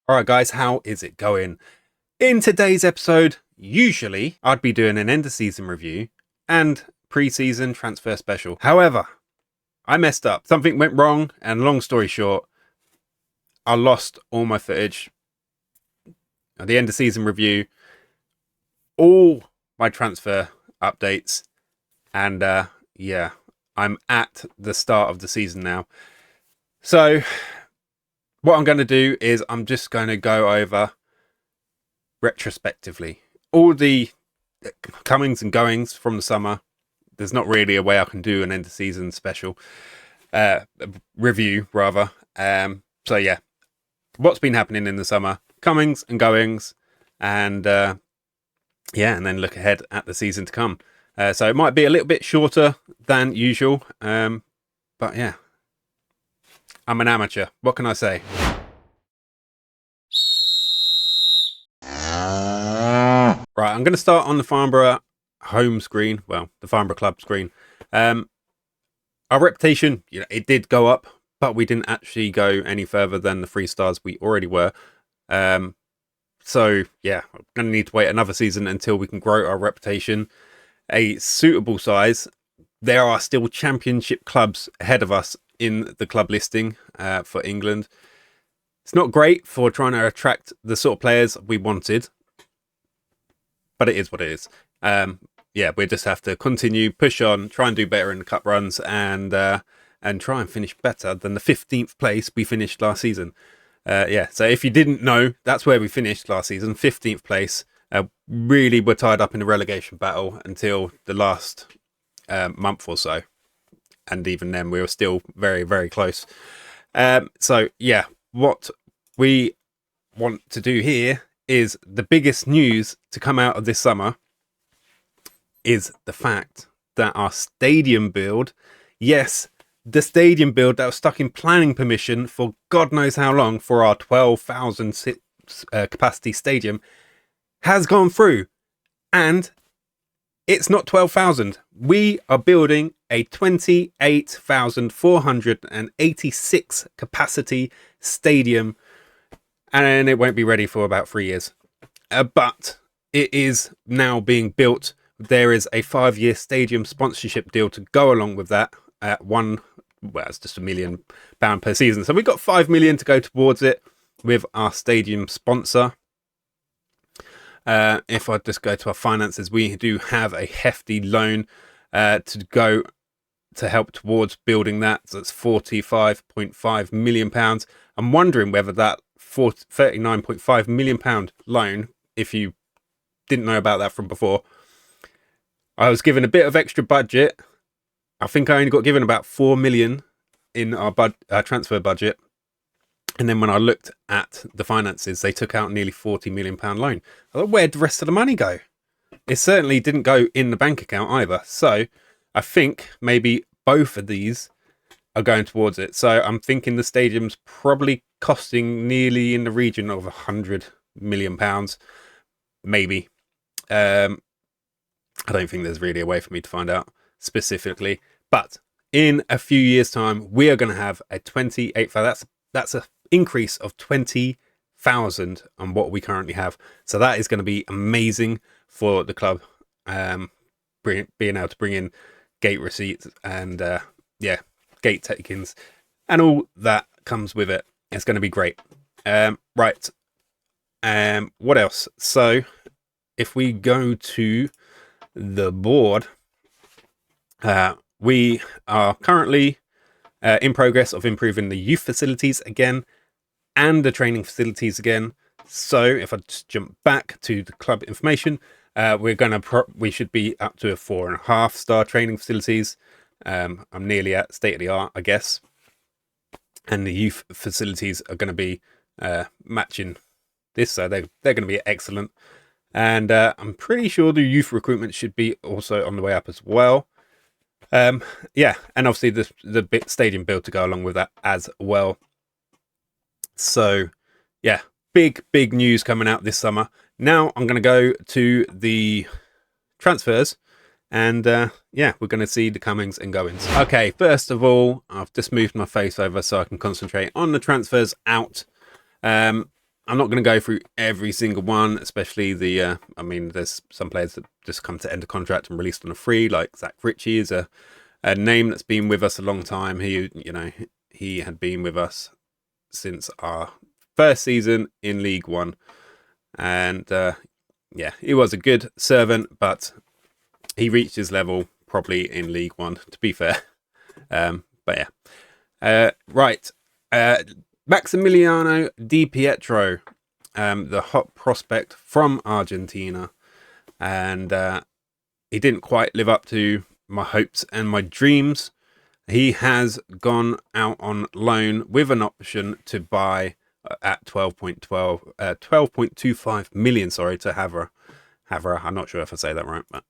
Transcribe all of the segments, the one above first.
Alright guys, how is it going? In today's episode, usually I'd be doing an end of season review and pre-season transfer special. However, I messed up. Something went wrong, and long story short, I lost all my footage. At the end of season review, all my transfer updates, and yeah, I'm at the start of the season now. So what I'm going to do is I'm just going to go over retrospectively all the comings and goings from the summer. There's not really a way I can do an end of season special review rather. So yeah, what's been happening in the summer, comings and goings, and yeah, and then look ahead at the season to come. So it might be a little bit shorter than usual, but yeah, I'm an amateur. What can I say? Right, I'm going to start on the Farnborough home screen. Well, the Farnborough club screen. Our reputation, it did go up, but we didn't actually go any further than the 3 stars we already were. So yeah, I'm going to need to wait another season until we can grow our reputation a suitable size. There are still championship clubs ahead of us in the club listing for England. It's not great for trying to attract the sort of players we wanted, but it is what it is. Yeah, we just have to continue, push on, try and do better in the cup runs, and try and finish better than the 15th place we finished last season. Yeah, so if you didn't know, that's where we finished last season, 15th place. Really were tied up in the relegation battle until the last month or so. And even then, we were still very, very close. So, yeah, what we want to do here is the biggest news to come out of this summer is the fact that our stadium build, yes, the stadium build that was stuck in planning permission for God knows how long for our 12,000 capacity stadium, has gone through. And it's not 12,000. We are building a 28,486 capacity stadium, and it won't be ready for about 3 years. But it is now being built. There is a 5-year stadium sponsorship deal to go along with that at well, it's just £1 million per season. So we've got 5 million to go towards it with our stadium sponsor. If I just go to our finances, we do have a hefty loan to go to help towards building that. So that's £45.5 million. I'm wondering whether that £39.5 million loan, if you didn't know about that from before, I was given a bit of extra budget. I think I only got given about 4 million in our transfer budget. And then when I looked at the finances, they took out nearly £40 million loan. I thought, where'd the rest of the money go? It certainly didn't go in the bank account either. So I think maybe both of these are going towards it. So I'm thinking the stadium's probably costing nearly in the region of £100 million, maybe. I don't think there's really a way for me to find out specifically. But in a few years' time, we are going to have a 28,000. That's a increase of 20,000 on what we currently have. So that is going to be amazing for the club, being able to bring in gate receipts and yeah, gate takings and all that comes with it. It's going to be great. Right. What else? So if we go to the board, we are currently in progress of improving the youth facilities again and the training facilities again. So if I just jump back to the club information, we should be up to a 4.5 star training facilities. I'm nearly at state of the art, I guess, and the youth facilities are going to be matching this, so they're going to be excellent. And I'm pretty sure the youth recruitment should be also on the way up as well. Yeah, and obviously the bit stadium build to go along with that as well. So yeah, big news coming out this summer. Now I'm going to go to the transfers, and yeah, we're going to see the comings and goings. Okay, first of all, I've just moved my face over so I can concentrate on the transfers out. I'm not going to go through every single one, especially the. I mean, there's some players that just come to end a contract and released on a free, like Zach Ritchie is a name that's been with us a long time. He had been with us since our first season in League One, and yeah, he was a good servant, but he reached his level probably in League One, to be fair. But yeah, right. Maximiliano Di Pietro, the hot prospect from Argentina, and he didn't quite live up to my hopes and my dreams. He has gone out on loan with an option to buy at 12.25 million. Sorry, to Havre. I'm not sure if I say that right, but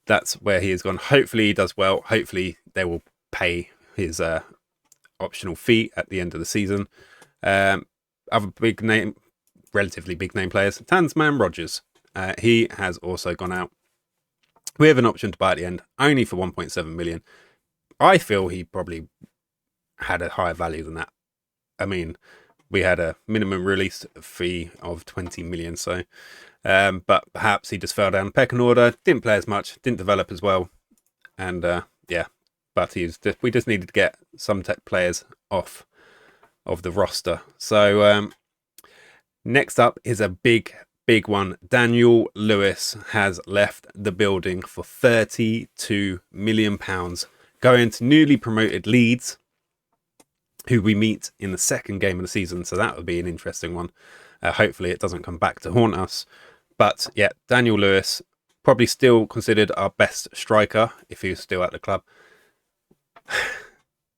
that's where he has gone. Hopefully he does well. Hopefully they will pay his optional fee at the end of the season. Other big name, relatively big name players, Tansman Rogers. He has also gone out with an option to buy at the end, only for 1.7 million. I feel he probably had a higher value than that. I mean, we had a minimum release fee of 20 million, so but perhaps he just fell down the pecking order, didn't play as much, didn't develop as well, and yeah, but we just needed to get some tech players off of the roster. So next up is a big one. Daniel Lewis has left the building for £32 million, going to newly promoted Leeds, who we meet in the second game of the season. So that would be an interesting one. Hopefully it doesn't come back to haunt us. But yeah, Daniel Lewis, probably still considered our best striker if he was still at the club.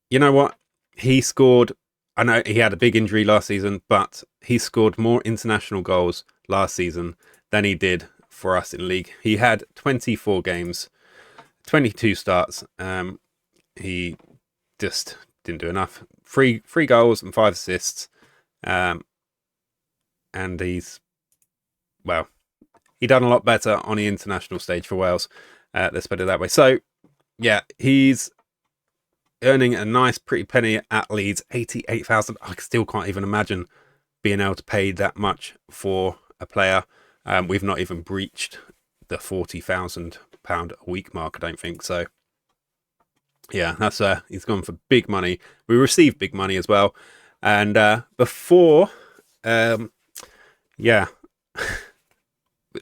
You know what? He scored, I know he had a big injury last season, but he scored more international goals last season than he did for us in league. He had 24 games, 22 starts. He just didn't do enough. Three goals and 5 assists. And he's, well, he done a lot better on the international stage for Wales. Let's put it that way. So, yeah, he's earning a nice pretty penny at Leeds, 88,000. I still can't even imagine being able to pay that much for a player. We've not even breached the £40,000 a week mark, I don't think. So, yeah, that's he's gone for big money. We received big money as well. And before, yeah,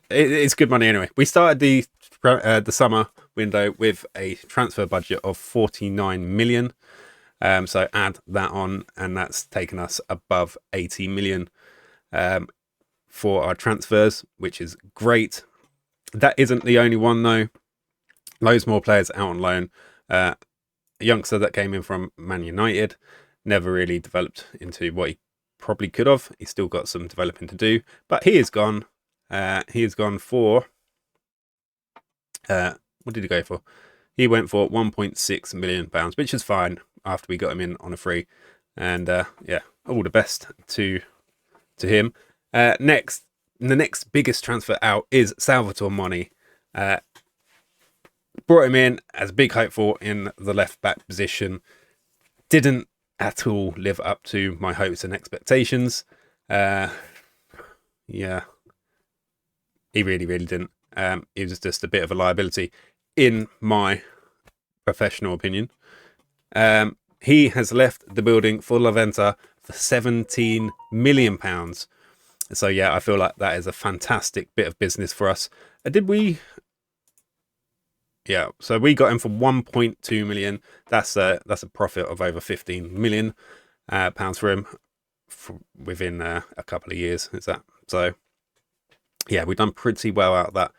it's good money anyway. We started the summer window with a transfer budget of 49 million. So add that on, and that's taken us above 80 million for our transfers, which is great. That isn't the only one though. Loads more players out on loan. A youngster that came in from Man United, never really developed into what he probably could have. He's still got some developing to do, but he is gone. He has gone for what did he go for? He went for £1.6 million, which is fine after we got him in on a free. And yeah, all the best to him. Next, the next biggest transfer out is Salvatore Moni. Brought him in as a big hopeful in the left back position. Didn't at all live up to my hopes and expectations. Yeah, he really didn't. He was just a bit of a liability, in my professional opinion. He has left the building for La Venta for £17 million. So yeah, I feel like that is a fantastic bit of business for us. Yeah, so we got him for 1.2 million. That's a profit of over 15 million pounds for him within a couple of years. Is that so? Yeah, we've done pretty well out of that.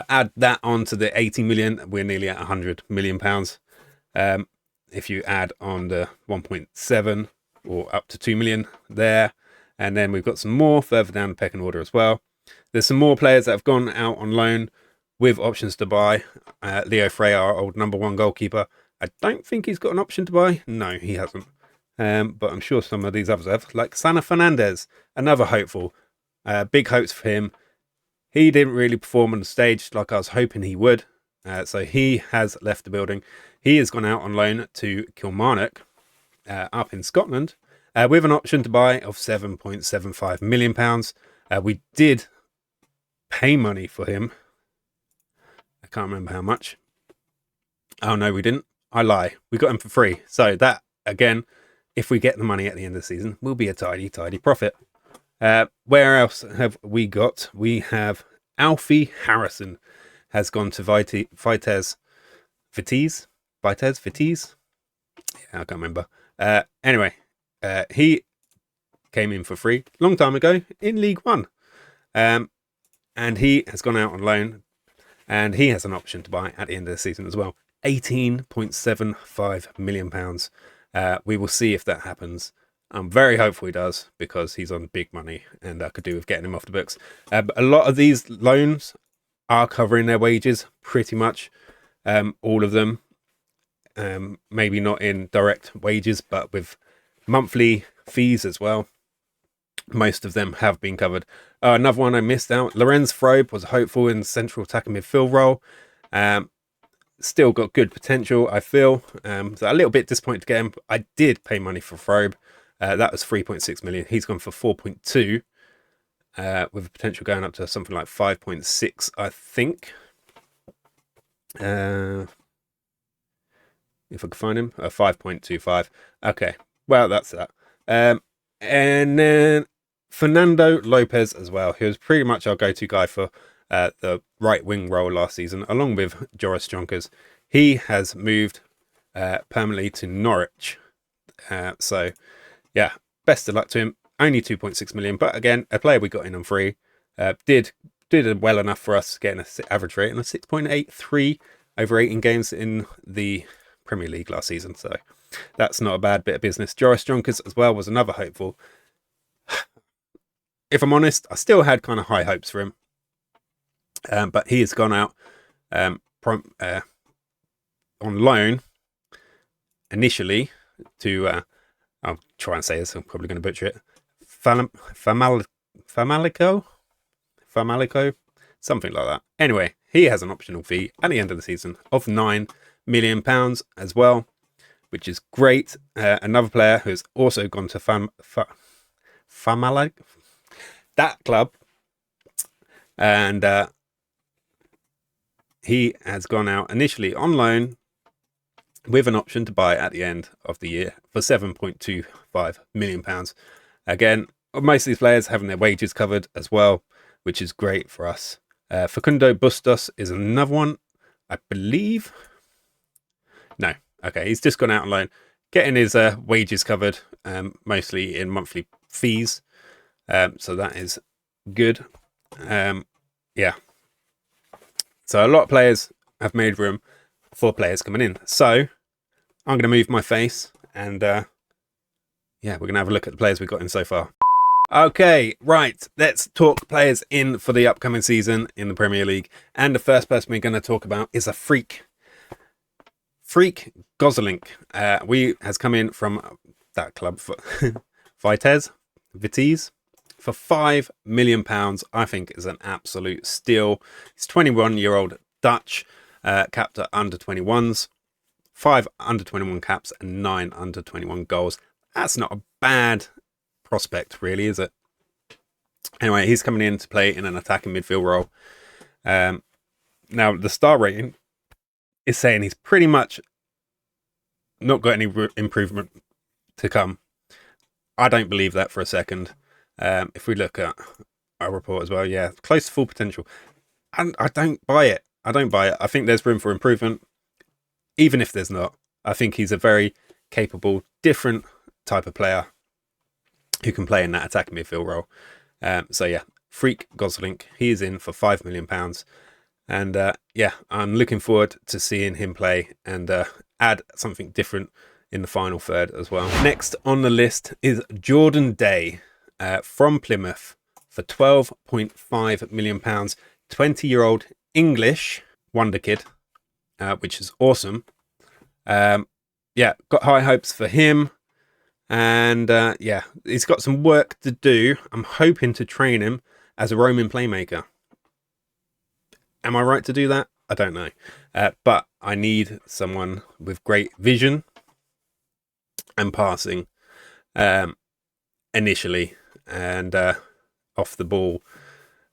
Add that on to the 80 million, we're nearly at 100 million pounds. If you add on the 1.7 or up to 2 million there, and then we've got some more further down the pecking order as well. There's some more players that have gone out on loan with options to buy. Leo Frey, our old #1 goalkeeper. I don't think he's got an option to buy. No, he hasn't. But I'm sure some of these others have. Like Sana Fernandez, another hopeful. Big hopes for him. He didn't really perform on the stage like I was hoping he would. So he has left the building. He has gone out on loan to Kilmarnock up in Scotland. with an option to buy of £7.75 million. We did pay money for him. I can't remember how much. Oh, no, we didn't. I lie. We got him for free. So that, again, if we get the money at the end of the season, will be a tidy, tidy profit. Where else have we got? We have Alfie Harrison has gone to Vitesse. Yeah, I can't remember. Anyway, he came in for free long time ago in League One. And he has gone out on loan, and he has an option to buy at the end of the season as well. £18.75 million. We will see if that happens. I'm very hopeful he does, because he's on big money and I could do with getting him off the books. But a lot of these loans are covering their wages, pretty much. All of them. Maybe not in direct wages, but with monthly fees as well. Most of them have been covered. Another one I missed out. Lorenz Frobe was hopeful in central attacking midfield role. Still got good potential, I feel. So a little bit disappointed to get him. I did pay money for Frobe. That was 3.6 million. He's gone for 4.2, with a potential going up to something like 5.6, I think. If I can find him, 5.25. Okay, well, that's that. And then Fernando Lopez as well, who was pretty much our go-to guy for the right wing role last season, along with Joris Jonkers. He has moved permanently to Norwich. So, yeah, best of luck to him. Only 2.6 million, but again, a player we got in on free. Did well enough for us, getting an average rating of 6.83 over 18 games in the Premier League last season. So that's not a bad bit of business. Joris Jonkers as well was another hopeful. If I'm honest, I still had kind of high hopes for him. But he has gone out on loan initially to, I'll try and say this, I'm probably going to butcher it, Famalico, something like that. Anyway, he has an optional fee at the end of the season of £9 million as well, which is great. Another player who's also gone to Famalico, that club, and he has gone out initially on loan with an option to buy at the end of the year for £7.25 million. Again, most of these players having their wages covered as well, which is great for us. Facundo Bustos is another one, I believe. No, okay, he's just gone out on loan, getting his wages covered, mostly in monthly fees. So that is good. Yeah. So a lot of players have made room for players coming in. So I'm going to move my face and yeah, we're going to have a look at the players we've got in so far. Okay, right. Let's talk players in for the upcoming season in the Premier League. And the first person we're going to talk about is a freak. Freak Gosling. Has come in from that club for Vitesse for £5 million. I think is an absolute steal. He's 21-year-old Dutch, capped at under-21s, 5 under-21 caps and 9 under-21 goals. That's not a bad prospect, really, is it? Anyway, he's coming in to play in an attacking midfield role. Now, the star rating is saying he's pretty much not got any improvement to come. I don't believe that for a second. If we look at our report as well, yeah, close to full potential. And I don't buy it. I think there's room for improvement. Even if there's not, I think he's a very capable, different type of player who can play in that attacking midfield role. So yeah, Freak Gosling, he is in for £5 million. And yeah, I'm looking forward to seeing him play and add something different in the final third as well. Next on the list is Jordan Day from Plymouth for £12.5 million. 20-year-old English wonder kid, which is awesome. Yeah, got high hopes for him. And yeah, he's got some work to do. I'm hoping to train him as a roaming playmaker. Am I right to do that? I don't know. But I need someone with great vision and passing. initially, and off the ball,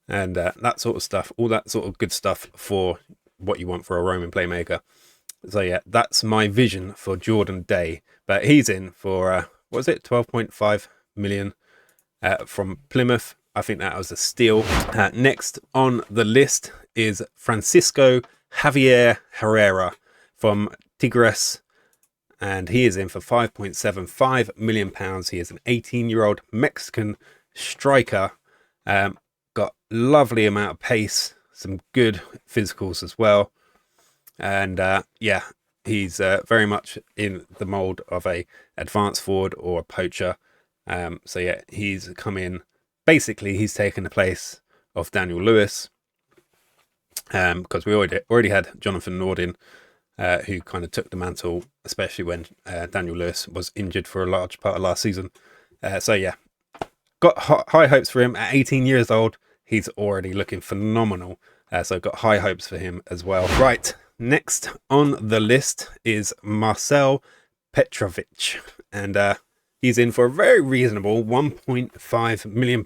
and that sort of stuff, all that sort of good stuff for what you want for a roaming playmaker. So yeah, that's my vision for Jordan Day. But he's in for what was it, 12.5 million from Plymouth. I think that was a steal. Next on the list is Francisco Javier Herrera from Tigres, and he is in for £5.75 million. He is an 18-year-old Mexican striker. Got lovely amount of pace, some good physicals as well, and yeah, he's very much in the mold of a advanced forward or a poacher. So yeah, he's come in. Basically, he's taken the place of Daniel Lewis, because we already had Jonathan Nordin, who kind of took the mantle, especially when Daniel Lewis was injured for a large part of last season. So yeah, got high hopes for him. At 18 years old, he's already looking phenomenal. So got high hopes for him as well. Right, next on the list is Marcel Petrovic, and he's in for a very reasonable £1.5 million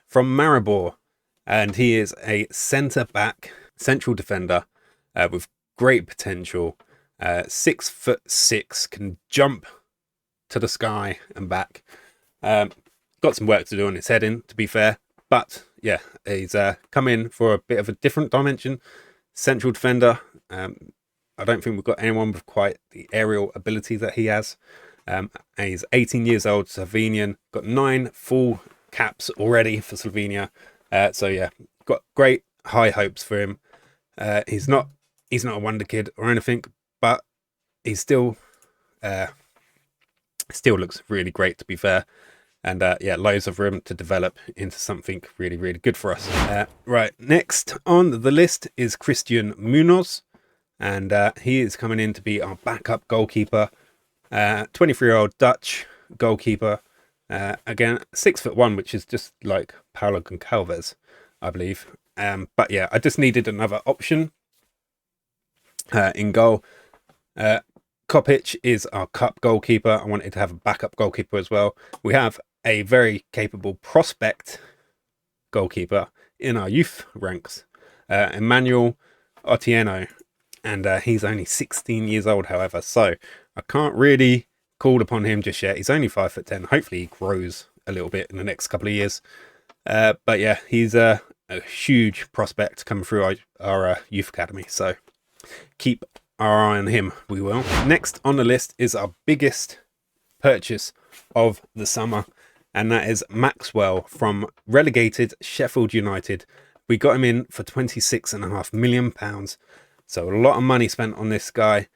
from Maribor, and he is a centre-back central defender with great potential. 6'6", can jump to the sky and back. Got some work to do on his heading, to be fair, but yeah, he's come in for a bit of a different dimension. Central defender. I don't think we've got anyone with quite the aerial ability that he has. And he's 18 years old, Slovenian, got 9 full caps already for Slovenia. So yeah, got great high hopes for him. He's not a wonder kid or anything, but he still looks really great, to be fair. And yeah, loads of room to develop into something really, really good for us. Right, next on the list is Christian Munoz, and he is coming in to be our backup goalkeeper. 23-year-old Dutch goalkeeper. Again, 6'1", which is just like Paulo Goncalves, I believe. But yeah, I just needed another option in goal. Kopic is our cup goalkeeper. I wanted to have a backup goalkeeper as well. We have a very capable prospect goalkeeper in our youth ranks, Emmanuel Otieno, and he's only 16 years old, however, so I can't really call upon him just yet. He's only 5'10". Hopefully he grows a little bit in the next couple of years. But yeah, he's a huge prospect coming through our youth academy, so keep our eye on him, we will. Next on the list is our biggest purchase of the summer, and that is Maxwell from relegated Sheffield United. We got him in for £26.5 million. So a lot of money spent on this guy.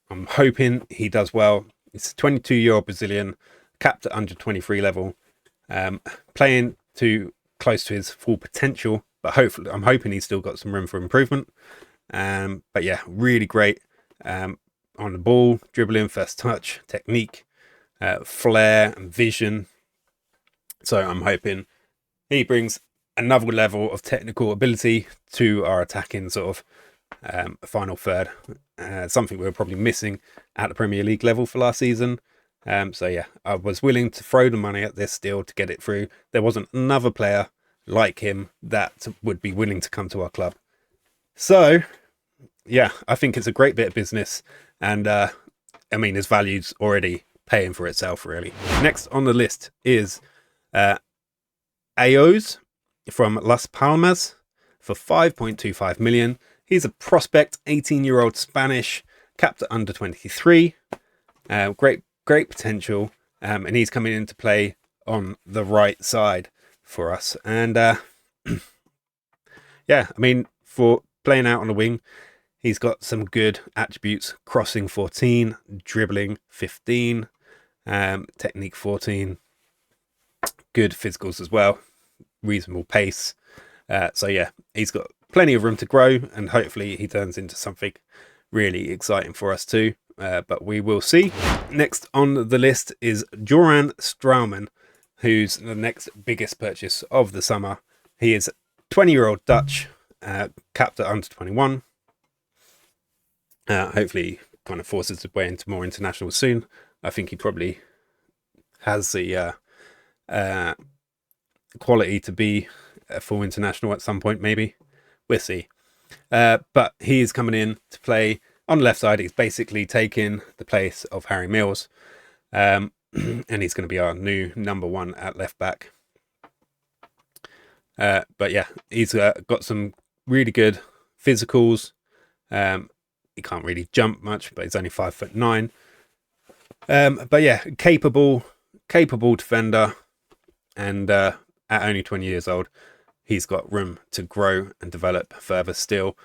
I'm hoping he does well. He's a 22-year-old Brazilian, capped at under 23 level, playing to close to his full potential, but hopefully, I'm hoping he's still got some room for improvement. But yeah, really great on the ball, dribbling, first touch, technique, flair and vision. So I'm hoping he brings another level of technical ability to our attacking sort of final third, something we were probably missing at the Premier League level for last season. So yeah, I was willing to throw the money at this deal to get it through. There wasn't another player like him that would be willing to come to our club. So yeah, I think it's a great bit of business, and I mean, his value's already paying for itself, really. Next on the list is Ayoz from Las Palmas for £5.25 million. He's a prospect, 18-year-old Spanish, capped at under 23. Great potential, and he's coming in to play on the right side for us. And yeah, I mean, for playing out on the wing, he's got some good attributes: crossing 14, dribbling 15, technique 14, good physicals as well, reasonable pace. So yeah, he's got plenty of room to grow, and hopefully he turns into something really exciting for us too. But we will see. Next on the list is Joran Strauman, who's the next biggest purchase of the summer. He is 20-year-old Dutch, capped at under 21. Hopefully he kind of forces his way into more international soon. I think he probably has the quality to be a full international at some point, maybe. We'll see. But he's coming in to play on the left side. He's basically taking the place of Harry Mills. And he's going to be our new number 1 at left back. But yeah, he's got some really good physicals. He can't really jump much, but he's only 5'9". But yeah, capable defender, and at only 20 years old, he's got room to grow and develop further still.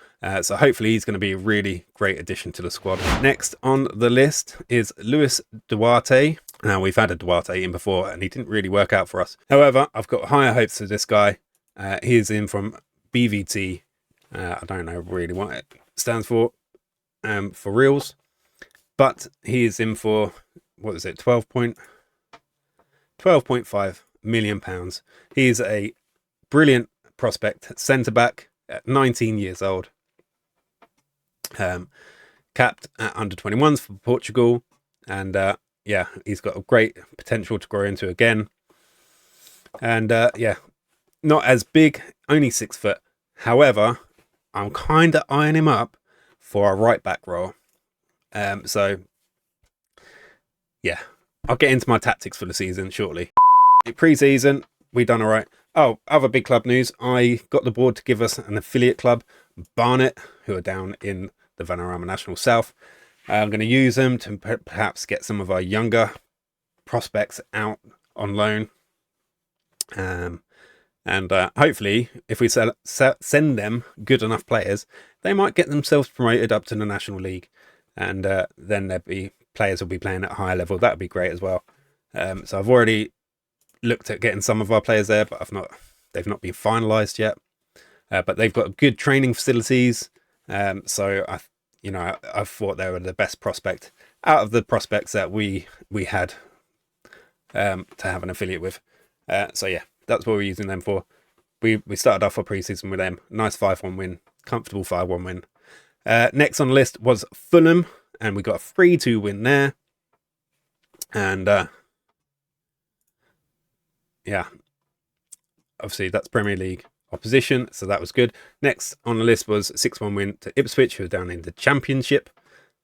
So hopefully he's going to be a really great addition to the squad. Next on the list is Luis Duarte. Now, we've had a Duarte in before, and he didn't really work out for us. However, I've got higher hopes for this guy. He is in from BVT. I don't know really what it stands for reals. But he is in for, what is it, £12.5 million. He's a brilliant prospect centre-back at 19 years old. Capped at under-21s for Portugal. And yeah, he's got a great potential to grow into again. And yeah, not as big, only 6 foot. However, I'm kind of eyeing him up for a right-back role. So, yeah, I'll get into my tactics for the season shortly. Pre-season, we done all right. Oh, other big club news. I got the board to give us an affiliate club, Barnet, who are down in the Vanarama National South. I'm going to use them to perhaps get some of our younger prospects out on loan. And hopefully, if we send them good enough players, they might get themselves promoted up to the National League. And then there'd be players will be playing at a higher level. That would be great as well. So I've already looked at getting some of our players there, but they've not been finalised yet. But they've got good training facilities. So I thought they were the best prospect out of the prospects that we had to have an affiliate with. So yeah, that's what we're using them for. We started off our pre-season with them. Nice 5-1 win, comfortable 5-1 win. Next on the list was Fulham, and we got a 3-2 win there. And yeah, obviously that's Premier League opposition, so that was good. Next on the list was 6-1 win to Ipswich, who are down in the Championship.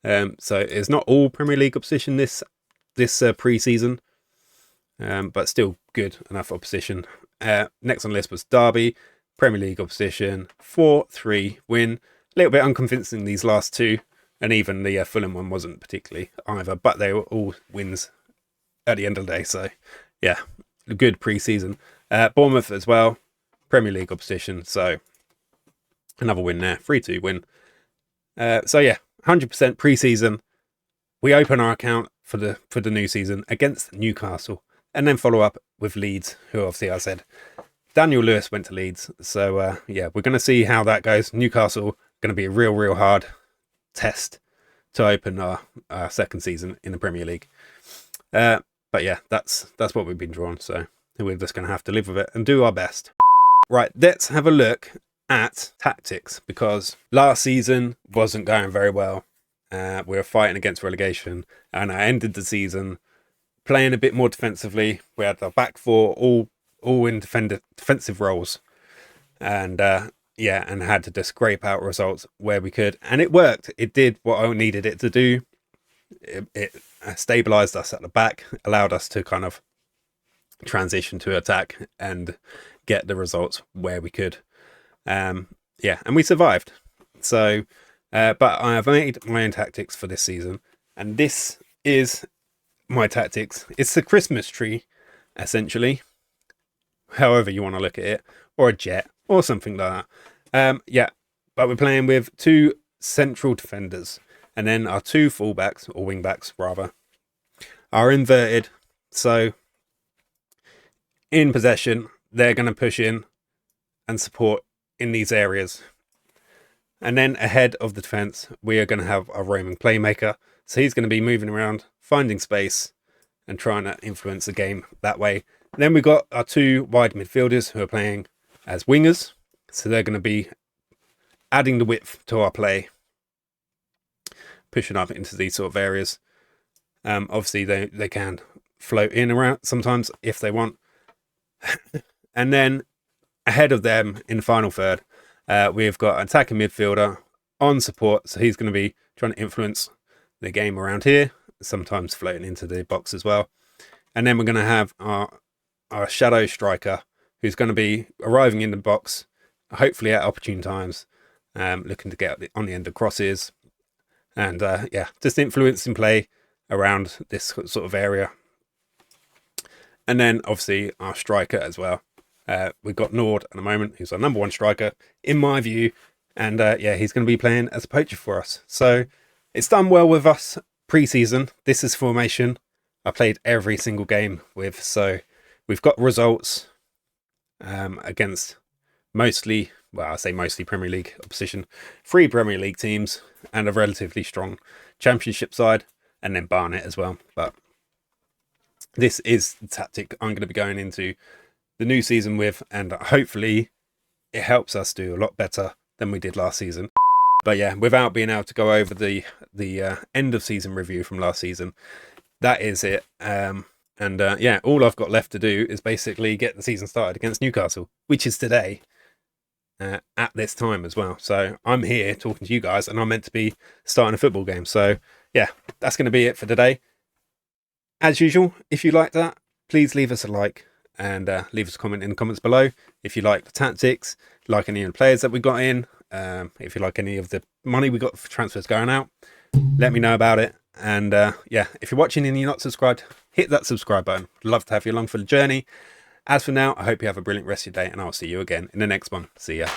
So it's not all Premier League opposition this pre-season, but still good enough opposition. Next on the list was Derby, Premier League opposition, 4-3 win. A little bit unconvincing these last two, and even the Fulham one wasn't particularly either, but they were all wins at the end of the day. So yeah, a good pre-season. Bournemouth as well, Premier League opposition, so another win there, 3-2 win. So yeah, 100% pre-season. We open our account for the new season against Newcastle, and then follow up with Leeds, who obviously I said Daniel Lewis went to Leeds. So yeah, we're going to see how that goes. Newcastle going to be a real hard test to open our second season in the Premier League. But yeah, that's what we've been drawn. So we're just going to have to live with it and do our best. Right, let's have a look at tactics, because last season wasn't going very well. We were fighting against relegation, and I ended the season playing a bit more defensively. We had our back four all in defensive roles, and yeah, and had to just scrape out results where we could, and it worked. It did what I needed it to do. It stabilized us at the back, allowed us to kind of transition to attack and get the results where we could. Yeah, and we survived. So, but I have made my own tactics for this season, and this is my tactics. It's the Christmas tree, essentially, however you want to look at it, or a jet, or something like that. Yeah, but we're playing with 2 central defenders, and then our 2 fullbacks, or wingbacks rather, are inverted. So in possession, they're going to push in and support in these areas. And then ahead of the defence, we are going to have a roaming playmaker. So he's going to be moving around, finding space, and trying to influence the game that way. And then we've got our 2 wide midfielders who are playing as wingers. So they're going to be adding the width to our play, pushing up into these sort of areas. Obviously, they can float in around sometimes if they want. And then ahead of them in the final third, we've got an attacking midfielder on support. So he's going to be trying to influence the game around here, sometimes floating into the box as well. And then we're going to have our shadow striker, who's going to be arriving in the box, hopefully at opportune times, looking to get on the end of crosses. And yeah, just influencing play around this sort of area. And then obviously our striker as well. We've got Nord at the moment, who's our number one striker, in my view. And yeah, he's going to be playing as a poacher for us. So it's done well with us pre-season. This is formation I played every single game with. So we've got results against mostly, well, I say mostly Premier League opposition, 3 Premier League teams and a relatively strong Championship side, and then Barnet as well. But this is the tactic I'm going to be going into the new season with, and hopefully it helps us do a lot better than we did last season. But yeah, without being able to go over the end of season review from last season, that is it. Yeah, all I've got left to do is basically get the season started against Newcastle, which is today at this time as well. So I'm here talking to you guys, and I'm meant to be starting a football game. So yeah, that's going to be it for today. As usual, if you like that, please leave us a like and leave us a comment in the comments below. If you like the tactics, like any of the players that we got in, if you like any of the money we got for transfers going out, let me know about it. And yeah, if you're watching and you're not subscribed, hit that subscribe button. I'd love to have you along for the journey. As for now, I hope you have a brilliant rest of your day, and I'll see you again in the next one. See ya.